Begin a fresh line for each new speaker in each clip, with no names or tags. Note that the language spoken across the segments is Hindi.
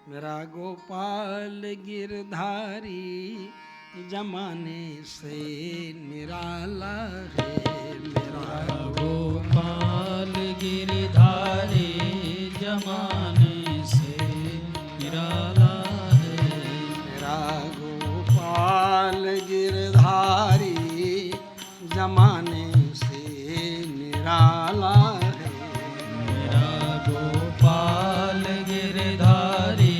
मेरा गोपाल गिरधारी जमाने से निराला है। मेरा
गोपाल गिरधारी जमाने से निराला है।
मेरा गोपाल गिरधारी जमाने से निराला है।
मेरा गोपाल गिरधारी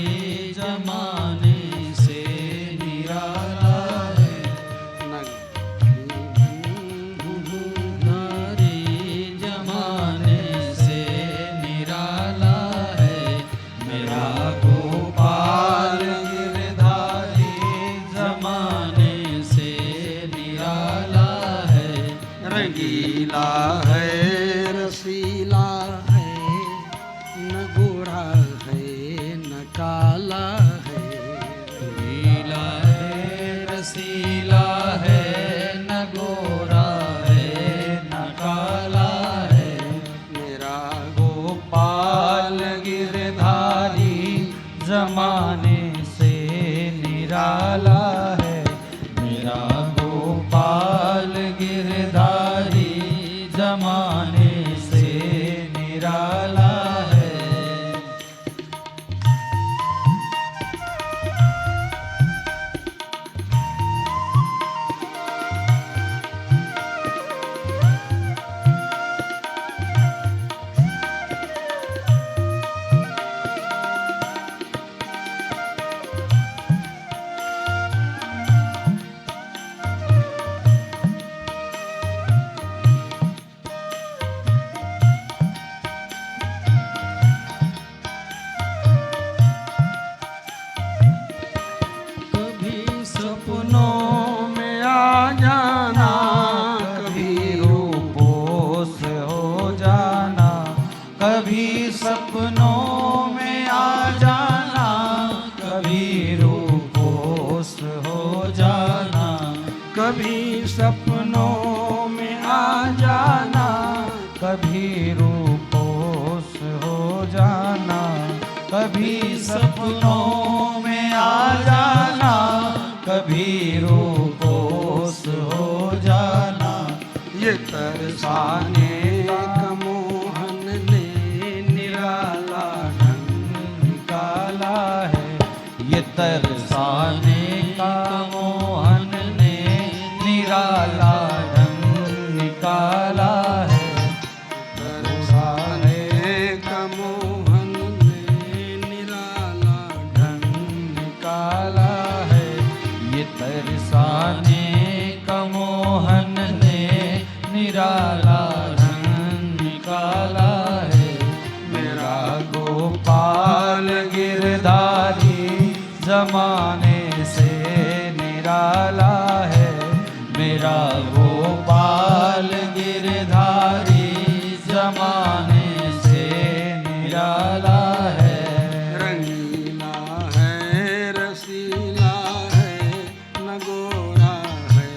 जमाने से निराला है। धारी जमाने से निराला है। मेरा गोपाल गिरधारी जमाने से निराला है।
रंगीला है रसीला है, न गोरा है न काला है।
रंगीला है रसीला है, न गोरा है न काला है।
मेरा
गोपाल गिरधारी जमाने से निराला है। मेरा गोपाल गिरधारी जमाने से निराला है।
कभी सपनों में आ जाना,
कभी रूपोस हो जाना, कभी सपनों में आ जाना, कभी रूपोस हो जाना।
कभी सपनों में आ जाना,
कभी रूपोस हो जाना, कभी सपनों में आ जाना, कभी रूपोस हो जाना।
ये तरसाने का मोहन ने निराला ढंग
निकाला है। ये तरसाने का मोहन ने निराला ढंग निकाला है।
तरसाने का मोहन ने निराला
ढंग निकाला है। ये तरसाने का मोहन ने निराला ढंग निकाला है। मेरा गोपाल गिरधारी जमाने से निराला है। मेरा गोपाल गिरधारी जमाने से निराला है।
रंगीला है रसीला है, न गोरा है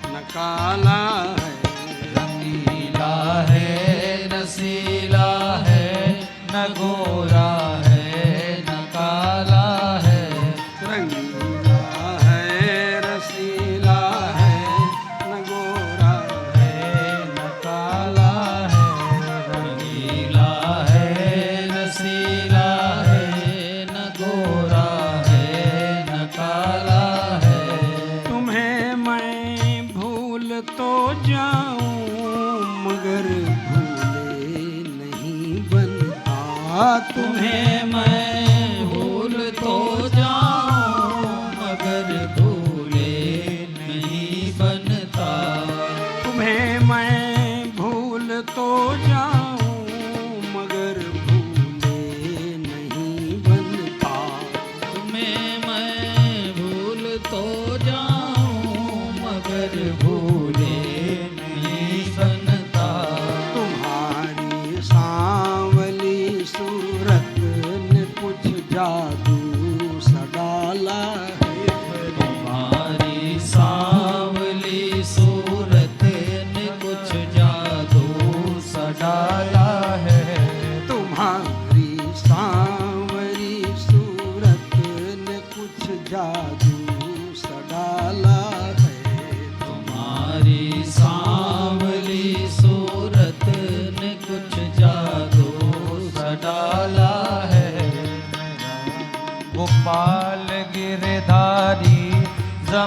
न काला है।
रंगीला है रसीला है, न गोरा है न काला है।
रंगीला है रसीला है, न गोरा
है न काला है। रंगीला है रसीला है, न गोरा है न काला है।
तुम्हें मैं भूल तो जाऊं, मगर भूले नहीं बनता।
तुम्हें मैं भूल तो जाऊं, मगर भूले नहीं बनता।
तुम्हें मैं भूल तो जाऊं, मगर भूले नहीं बनता।
तुम्हें मैं भूल तो जाऊं, मगर भूले नहीं बनता।
तुम्हारी सांवली सूरत ने कुछ जादू सा डाला है।
तुम्हारी सांवली सूरत ने कुछ जादू सा डाला है।
तुम्हारी सांवली सूरत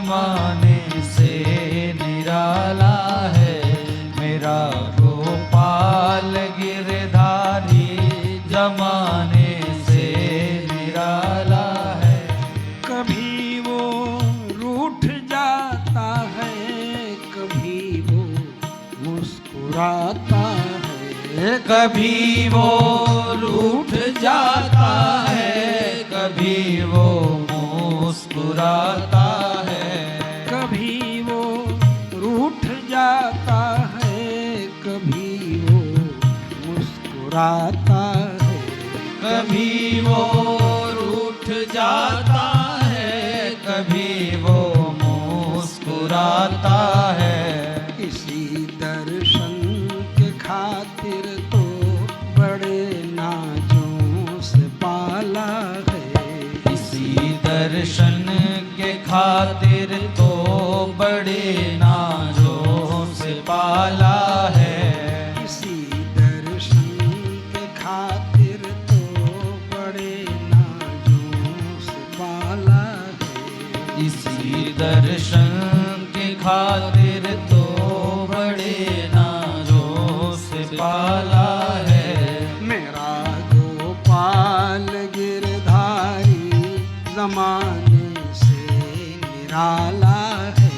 जमाने से निराला है मेरा गोपाल गिरधारी जमाने से निराला है।
कभी वो रूठ जाता है, कभी वो मुस्कुराता है,
कभी वो रूठ जाता है, कभी वो मुस्कुराता है,
कभी वो रूठ जाता है, कभी वो मुस्कुराता है,
कभी वो रूठ जाता है, कभी वो मुस्कुराता है।
इसी दर्शन के खातिर तो बड़े नाजों से पाला है,
इसी दर्शन के खातिर तो बड़े नाजों से पाला है,
इसी दर्शन के खातिर तो बड़े नाजों से पाला है,
इसी दर्शन के खातिर तो बड़े नाजों से पाला है।
मेरा गोपाल गिरधारी जमाने से निराला है,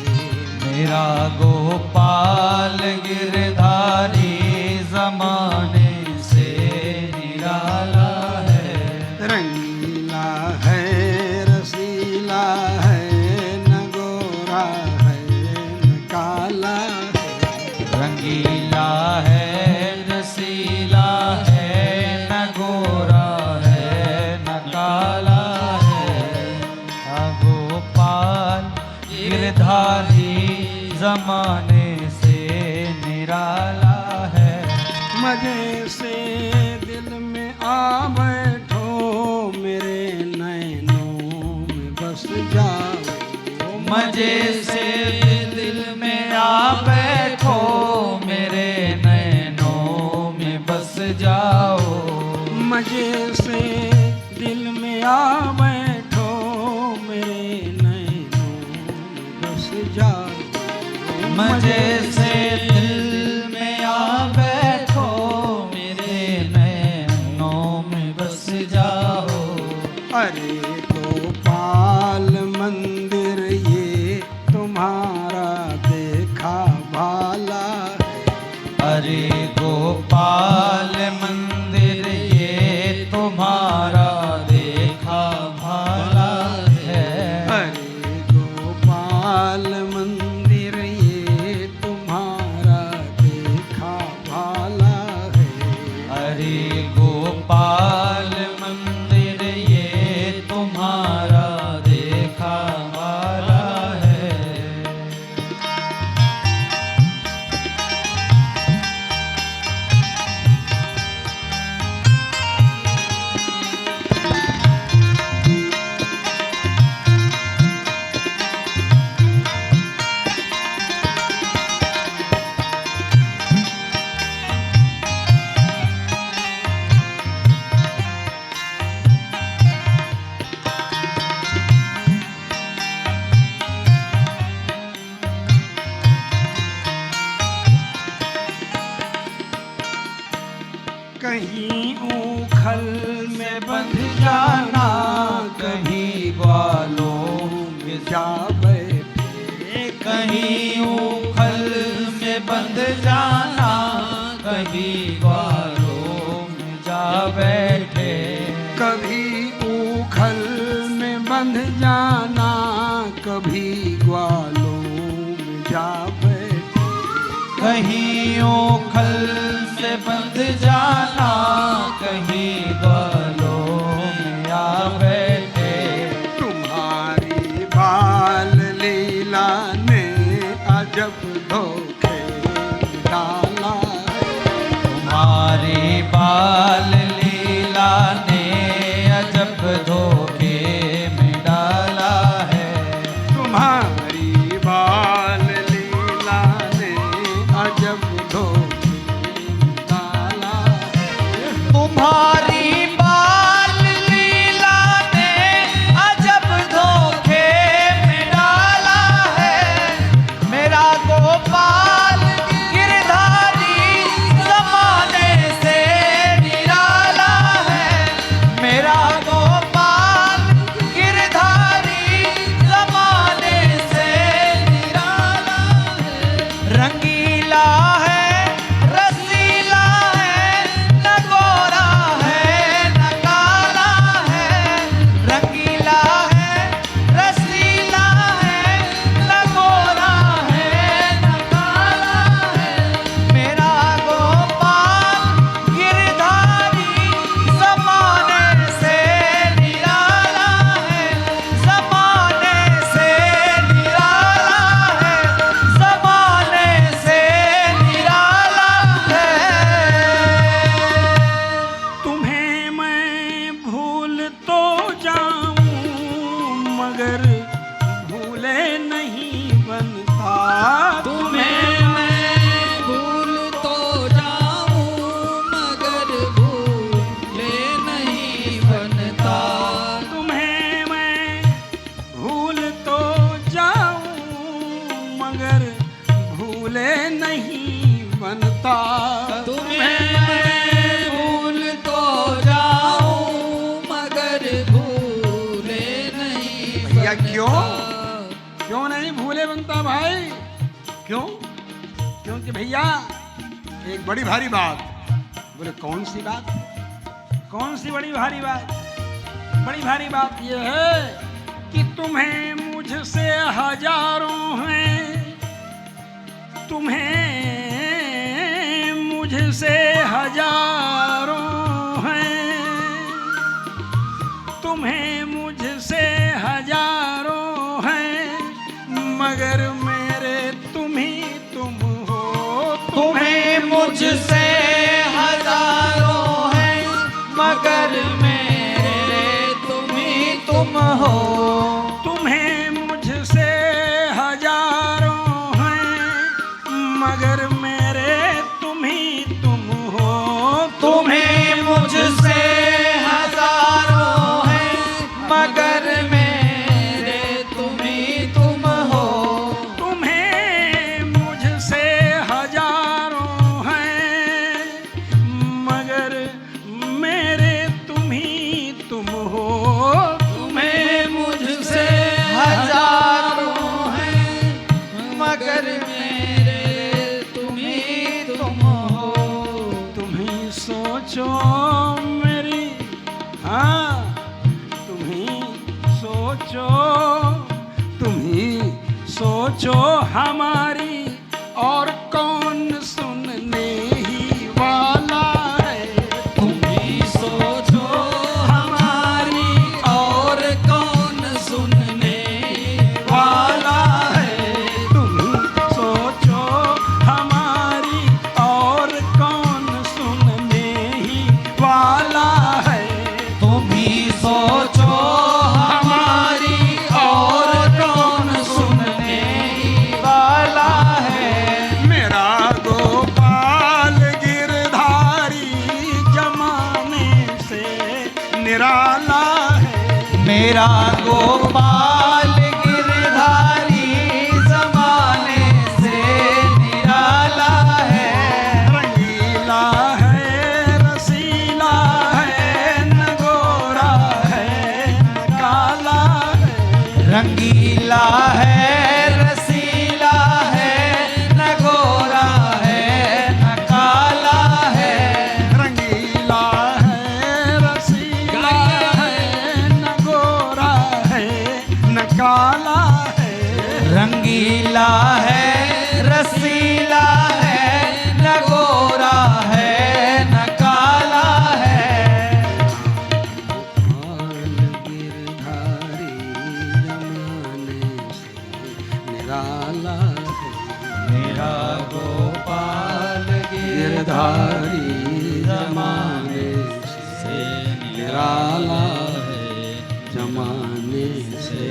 मेरा गोपाल गिरधारी जमाने से निराला है।
रंगीला है, रसीला है, न गोरा है न काला है,
रंगीला है, रसीला है, न गोरा है न काला है। गोपाल गिरधारी जमाने से निराला है।
मजे से दिल में आ बैठो, मेरे नैनों में बस जाओ,
मजे से दिल में आ बैठो, मेरे नैनों में बस जाओ,
मजे से दिल में आ बैठो, मेरे नैनों में बस जाओ,
मजे से दिल में आ बैठो, मेरे नैनों में बस जाओ।
अरे गोपाल मंदिर ये तुम्हारा देखा भाला है,
अरे गोपाल मंदिर ये तुम्हारा देखा भाला है,
अरे गोपाल मंदिर ये तुम्हारा देखा भाला है,
अरे गोपाल मंदिर ये तुम्हारा देखा भाला है।
कहीं ऊखल में बंध जाना, कहीं ग्वालों में जा बैठे,
कहीं ऊखल में बंध जाना, कहीं ग्वालों में जा बैठे,
कभी ऊखल में बंध जाना, कभी ग्वालों में जा बैठे,
कहीं ऊखल से बंध जाना, कहीं ग्वालों में आ बैठे।
तुम्हारी बाल लीला ने अजब धोखे डाला है,
तुम्हारी बाल लीला ने अजब धोखे में डाला है,
तुम्हारी बाल लीला ने अजब धोखे डाला है,
तुम्हारी बाल
मगर भूले नहीं बनता।
तुम्हें मैं भूल तो जाऊं मगर भूले नहीं बनता।
तुम्हें मैं भूल तो जाऊं मगर भूले नहीं बनता।
तुम्हें मैं भूल तो जाऊं मगर भूले नहीं
भैया
बनता।
क्यों नहीं भूले बनता भाई? क्यों? क्योंकि भैया एक बड़ी भारी बात। बोले कौन सी बात? कौन सी बड़ी भारी बात? बड़ी भारी बात यह है कि तुम्हें मुझसे हजारों हैं, तुम्हें मुझसे हजारों हैं, तुम्हें मुझसे हजारों हैं, मगर मेरे तुम ही तुम हो।
तुम्हें मुझसे हजारों हैं मगर मेरे तुम ही तुम हो।
तुम्हें मुझसे हजारों हैं, मगर मेरे तुम ही तुम हो।
तुम्हें मुझसे हजारों हैं मगर मेरे तुम ही तुम हो।
तुम्हें मुझसे हजारों हैं, मगर मेरे तुम ही तुम हो।
तुम्हें मुझसे हजारों हैं मगर मेरे तुम ही तुम हो।
तुम ही सोचो मेरी, हाँ तुम ही सोचो, तुम ही सोचो हमारी, और कौन सुनने ही वाला है।
तुम ही सोचो हमारी और कौन सुनने वाला है।
तुम ही सोचो हमारी, और कौन सुनने ही वाला है।
तुम ही सोचो हमारी और कौन सुनने वाला है।
मेरा गोपाल गिरधारी जमाने से निराला है।
मेरा गोपाल गिरधारी जमाने से निराला है।
रंगीला है, रसीला है, न गोरा है न काला है।
रंगीला है रसीला है न गोरा है न काला है।
रंगीला है, रसीला है, न गोरा है न काला है।
रंगीला है रसीला है न गोरा है न काला है।
गिरधारी जमाने से निराला है।
गिरधारी जमाने से
जमाने से